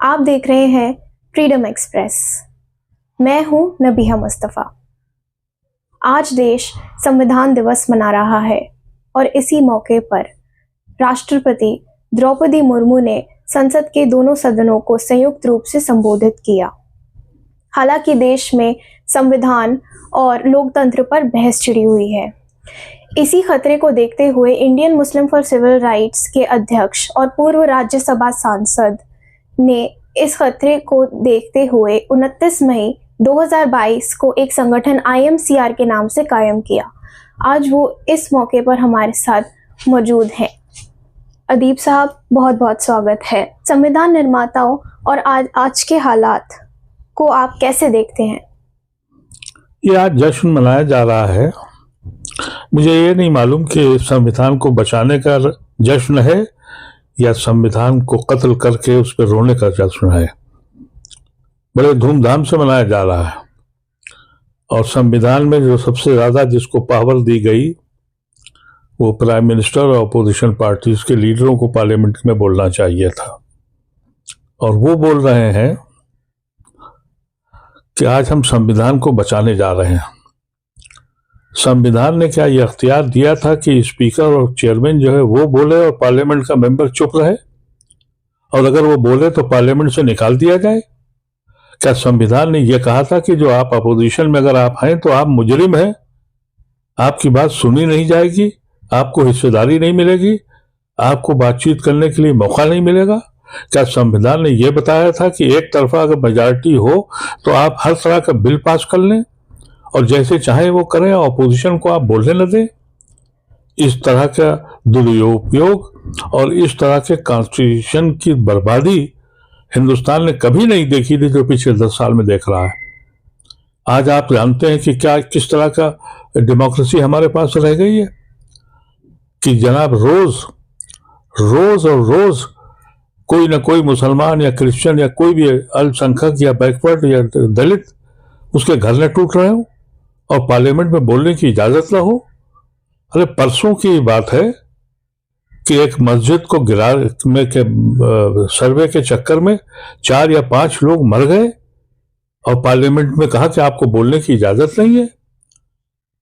आप देख रहे हैं फ्रीडम एक्सप्रेस। मैं हूं नबीहा मुस्तफ़ा। आज देश संविधान दिवस मना रहा है और इसी मौके पर राष्ट्रपति द्रौपदी मुर्मू ने संसद के दोनों सदनों को संयुक्त रूप से संबोधित किया। हालांकि देश में संविधान और लोकतंत्र पर बहस छिड़ी हुई है। इसी खतरे को देखते हुए Indian Muslim for civil rights के अध्यक्ष और पूर्व राज्यसभा सांसद ने इस खतरे को देखते हुए 29 मई 2022 को एक संगठन IMCR के नाम से कायम किया। आज वो इस मौके पर हमारे साथ मौजूद हैं। अदीब साहब, बहुत बहुत स्वागत है। संविधान निर्माताओं और आज के हालात को आप कैसे देखते हैं? ये आज जश्न मनाया जा रहा है। मुझे ये नहीं मालूम कि संविधान को बचाने का जश्न है या संविधान को कत्ल करके उस पर रोने का जश्न है। बड़े धूमधाम से मनाया जा रहा है और संविधान में जो सबसे ज्यादा जिसको पावर दी गई वो प्राइम मिनिस्टर और अपोजिशन पार्टीज के लीडरों को पार्लियामेंट में बोलना चाहिए था, और वो बोल रहे हैं कि आज हम संविधान को बचाने जा रहे हैं। संविधान ने क्या यह अख्तियार दिया था कि स्पीकर और चेयरमैन जो है वो बोले और पार्लियामेंट का मेंबर चुप रहे, और अगर वो बोले तो पार्लियामेंट से निकाल दिया जाए? क्या संविधान ने यह कहा था कि जो आप अपोजिशन में अगर आप हैं तो आप मुजरिम हैं, आपकी बात सुनी नहीं जाएगी, आपको हिस्सेदारी नहीं मिलेगी, आपको बातचीत करने के लिए मौका नहीं मिलेगा? क्या संविधान ने यह बताया था कि एक तरफा अगर मेजॉरिटी हो तो आप हर तरह का बिल पास कर लें और जैसे चाहे वो करें और अपोजिशन को आप बोलने न दें? इस तरह का दुरुपयोग और इस तरह के कॉन्स्टिट्यूशन की बर्बादी हिंदुस्तान ने कभी नहीं देखी थी जो पिछले 10 साल में देख रहा है। आज आप जानते हैं कि क्या किस तरह का डेमोक्रेसी हमारे पास रह गई है कि जनाब रोज कोई ना कोई मुसलमान या क्रिश्चियन या कोई भी अल्पसंख्यक या बैकवर्ड या दलित उसके घर न टूट रहे हो और पार्लियामेंट में बोलने की इजाजत ना हो। अरे परसों की बात है कि एक मस्जिद को गिरा में के सर्वे के चक्कर में 4 या 5 लोग मर गए और पार्लियामेंट में कहा कि आपको बोलने की इजाजत नहीं है।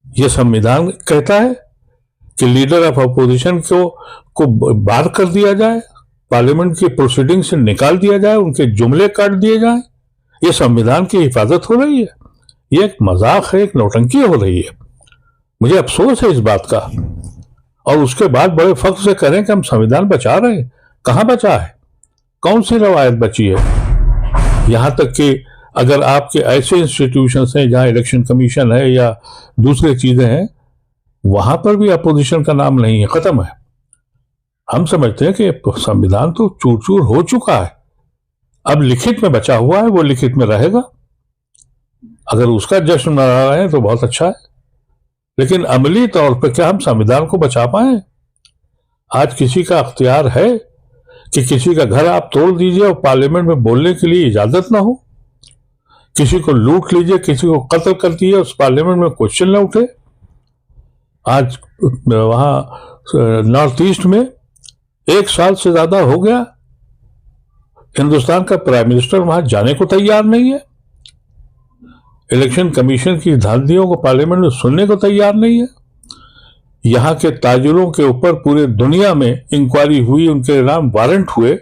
यह संविधान कहता है कि लीडर ऑफ अपोजिशन को बाहर कर दिया जाए, पार्लियामेंट की प्रोसीडिंग से निकाल दिया जाए, उनके जुमले काट दिए जाए। ये संविधान की हिफाजत हो रही है? ये एक मजाक है, एक नौटंकी हो रही है। मुझे अफसोस है इस बात का। और उसके बाद बड़े फख्र से करें कि हम संविधान बचा रहे हैं। कहाँ बचा है? कौन सी रवायत बची है? यहां तक कि अगर आपके ऐसे इंस्टीट्यूशंस हैं जहां इलेक्शन कमीशन है या दूसरी चीजें हैं, वहां पर भी अपोजिशन का नाम नहीं है, खत्म है। हम समझते हैं कि संविधान तो चूर चूर हो चुका है, अब लिखित में बचा हुआ है, वो लिखित में रहेगा। अगर उसका जश्न मना रहे हैं तो बहुत अच्छा है, लेकिन अमली तौर पर क्या हम संविधान को बचा पाए? आज किसी का अख्तियार है कि किसी का घर आप तोड़ दीजिए और पार्लियामेंट में बोलने के लिए इजाजत ना हो? किसी को लूट लीजिए, किसी को कत्ल कर दीजिए, उस पार्लियामेंट में क्वेश्चन ना उठे? आज वहां नॉर्थ ईस्ट में 1 साल से ज्यादा हो गया, हिंदुस्तान का प्राइम मिनिस्टर वहां जाने को तैयार नहीं है। इलेक्शन कमीशन की धांधियों को पार्लियामेंट में सुनने को तैयार नहीं है। यहां के ताजिरों के ऊपर पूरे दुनिया में इंक्वायरी हुई, उनके नाम वारंट हुए,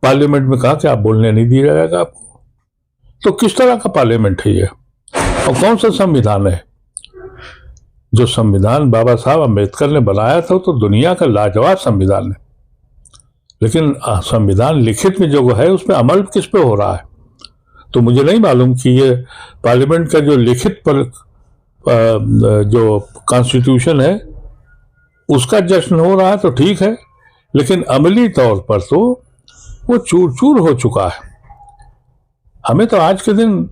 पार्लियामेंट में कहा कि आप बोलने नहीं दिया जाएगा आपको। तो किस तरह का पार्लियामेंट है ये, और कौन सा संविधान है? जो संविधान बाबा साहब अम्बेडकर ने बनाया था तो दुनिया का लाजवाब संविधान है, लेकिन संविधान लिखित में जो है उसमें अमल किस पे हो रहा है? तो मुझे नहीं मालूम कि ये पार्लियामेंट का जो लिखित पर जो कॉन्स्टिट्यूशन है उसका जश्न हो रहा है तो ठीक है, लेकिन अमली तौर पर तो वो चूर चूर हो चुका है। हमें तो आज के दिन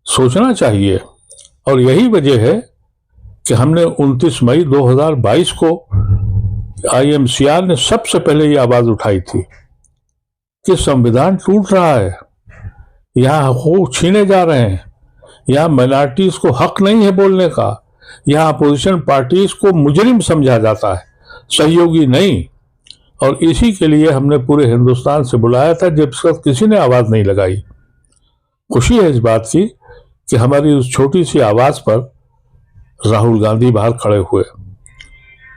सोचना चाहिए, और यही वजह है कि हमने 29 मई 2022 को IMCR ने सबसे पहले ये आवाज उठाई थी कि संविधान टूट रहा है, यहां हकूक छीने जा रहे हैं, यहां माइनॉरिटीज को हक नहीं है बोलने का, यहां अपोजिशन पार्टीज को मुजरिम समझा जाता है, सहयोगी नहीं। और इसी के लिए हमने पूरे हिंदुस्तान से बुलाया था, जब तक किसी ने आवाज़ नहीं लगाई। खुशी है इस बात की कि हमारी उस छोटी सी आवाज़ पर राहुल गांधी बाहर खड़े हुए,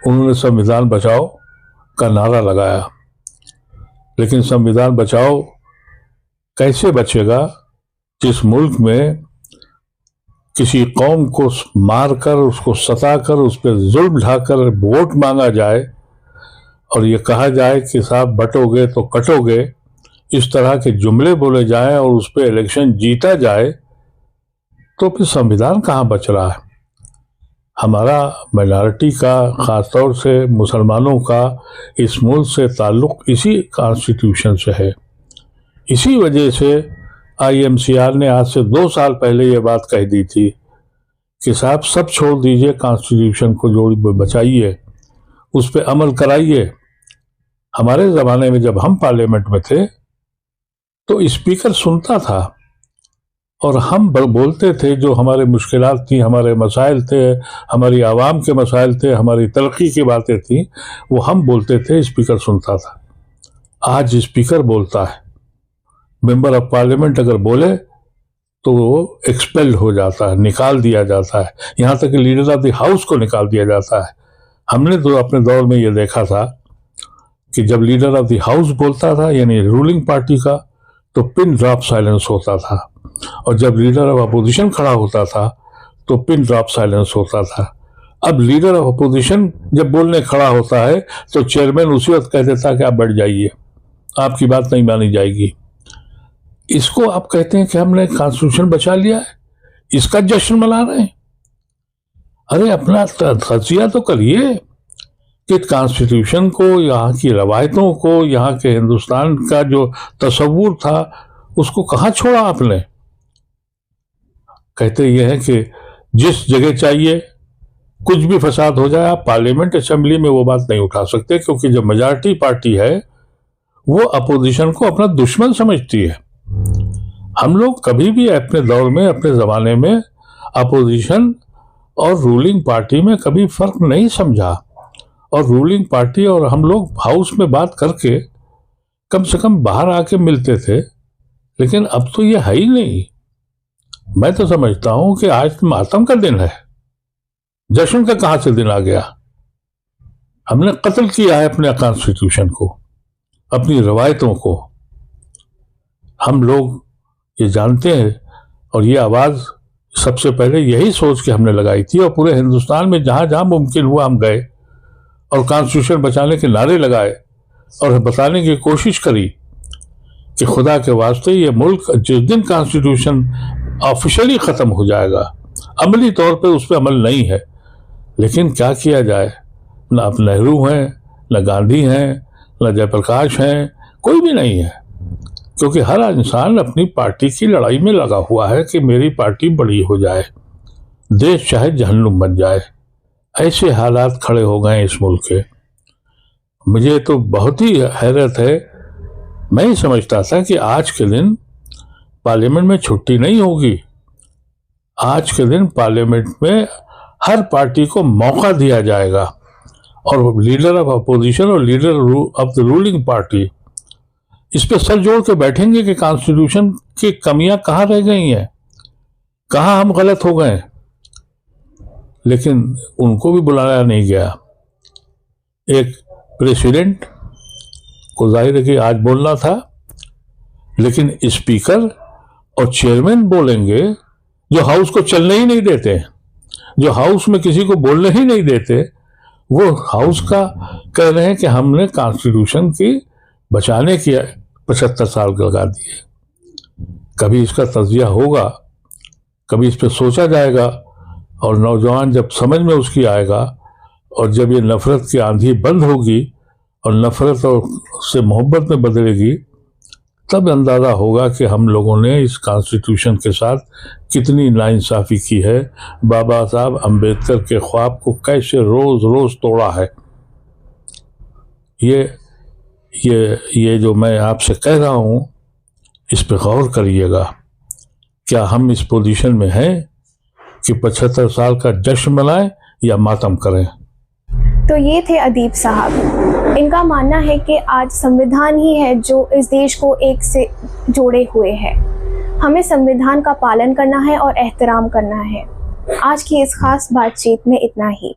उन्होंने संविधान बचाओ का नारा लगाया। लेकिन संविधान बचाओ कैसे बचेगा जिस मुल्क में किसी कौम को मारकर, उसको सताकर, उस पर जुल्म ढाकर वोट मांगा जाए और ये कहा जाए कि साहब बटोगे तो कटोगे, इस तरह के जुमले बोले जाएं और उस पर इलेक्शन जीता जाए, तो फिर संविधान कहाँ बच रहा है? हमारा माइनॉरिटी का, ख़ासतौर से मुसलमानों का इस मुल्क से ताल्लुक़ इसी कॉन्स्टिट्यूशन से है। इसी वजह से IMCR ने आज से 2 साल पहले ये बात कह दी थी कि साहब सब छोड़ दीजिए, कॉन्स्टिट्यूशन को जो बचाइए, उस पर अमल कराइए। हमारे ज़माने में जब हम पार्लियामेंट में थे तो स्पीकर सुनता था और हम बोलते थे, जो हमारे मुश्किलात थी, हमारे मसाइल थे, हमारी आवाम के मसाइल थे, हमारी तरक्की की बातें थी, वो हम बोलते थे, स्पीकर सुनता था। आज स्पीकर बोलता है, मेंबर ऑफ पार्लियामेंट अगर बोले तो वो एक्सपेल्ड हो जाता है, निकाल दिया जाता है, यहाँ तक कि लीडर ऑफ द हाउस को निकाल दिया जाता है। हमने तो अपने दौर में ये देखा था कि जब लीडर ऑफ द हाउस बोलता था, यानी रूलिंग पार्टी का, तो पिन ड्रॉप साइलेंस होता था, और जब लीडर ऑफ अपोजिशन खड़ा होता था तो पिन ड्रॉप साइलेंस होता था। अब लीडर ऑफ अपोजिशन जब बोलने खड़ा होता है तो चेयरमैन उसी वक्त कह देता कि आप बैठ जाइए, आपकी बात नहीं मानी जाएगी। इसको आप कहते हैं कि हमने कॉन्स्टिट्यूशन बचा लिया है, इसका जश्न मना रहे हैं? अरे अपना तजिया तो करिए कि कॉन्स्टिट्यूशन को, यहाँ की रवायतों को, यहाँ के हिंदुस्तान का जो तस्वुर था, उसको कहाँ छोड़ा आपने? कहते ये हैं कि जिस जगह चाहिए कुछ भी फसाद हो जाए, आप पार्लियामेंट असेंबली में वो बात नहीं उठा सकते, क्योंकि जब मेजॉरिटी पार्टी है वो अपोजिशन को अपना दुश्मन समझती है। हम लोग कभी भी अपने दौर में, अपने ज़माने में अपोजिशन और रूलिंग पार्टी में कभी फ़र्क नहीं समझा, और रूलिंग पार्टी और हम लोग हाउस में बात करके कम से कम बाहर आके मिलते थे। लेकिन अब तो ये है ही नहीं। मैं तो समझता हूं कि आज मातम का दिन है, जश्न का कहां से दिन आ गया? हमने कत्ल किया है अपने कॉन्स्टिट्यूशन को, अपनी रवायतों को। हम लोग ये जानते हैं, और ये आवाज़ सबसे पहले यही सोच के हमने लगाई थी, और पूरे हिंदुस्तान में जहाँ जहाँ मुमकिन हुआ हम गए और कॉन्स्टिट्यूशन बचाने के नारे लगाए और बताने की कोशिश करी कि खुदा के वास्ते ये मुल्क जिस दिन कॉन्स्टिट्यूशन ऑफिशियली ख़त्म हो जाएगा, अमली तौर पे उस पर अमल नहीं है। लेकिन क्या किया जाए, ना अब नेहरू हैं, ना गांधी हैं, ना जयप्रकाश हैं, कोई भी नहीं है, क्योंकि हर इंसान अपनी पार्टी की लड़ाई में लगा हुआ है कि मेरी पार्टी बड़ी हो जाए, देश चाहे जहन्नुम बन जाए। ऐसे हालात खड़े हो गए इस मुल्क के। मुझे तो बहुत ही हैरत है, मैं ही समझता था कि आज के दिन पार्लियामेंट में छुट्टी नहीं होगी। आज के दिन पार्लियामेंट में हर पार्टी को मौका दिया जाएगा, और लीडर ऑफ अपोजिशन और leader of the ruling party इस पे सर जोड़ के बैठेंगे कि कॉन्स्टिट्यूशन की कमियां कहाँ रह गई हैं, कहाँ हम गलत हो गए। लेकिन उनको भी बुलाया नहीं गया। एक प्रेसिडेंट को जाहिर है कि आज बोलना था, लेकिन स्पीकर और चेयरमैन बोलेंगे जो हाउस को चलने ही नहीं देते, जो हाउस में किसी को बोलने ही नहीं देते, वो हाउस का कह रहे हैं कि हमने कॉन्स्टिट्यूशन की बचाने की 75 साल लगा दिए। कभी इसका तजिया होगा, कभी इस पर सोचा जाएगा, और नौजवान जब समझ में उसकी आएगा, और जब ये नफ़रत की आंधी बंद होगी और नफ़रत और से मोहब्बत में बदलेगी, तब अंदाज़ा होगा कि हम लोगों ने इस कॉन्स्टिट्यूशन के साथ कितनी नाइंसाफ़ी की है, बाबा साहब अम्बेडकर के ख्वाब को कैसे रोज़ रोज़ तोड़ा है। ये जो मैं आपसे कह रहा हूँ, इस पर गौर करिएगा। क्या हम इस पोजीशन में हैं कि 75 साल का जश्न मनाएं या मातम करें? तो ये थे अदीब साहब। इनका मानना है कि आज संविधान ही है जो इस देश को एक से जोड़े हुए है। हमें संविधान का पालन करना है और एहतराम करना है। आज की इस खास बातचीत में इतना ही।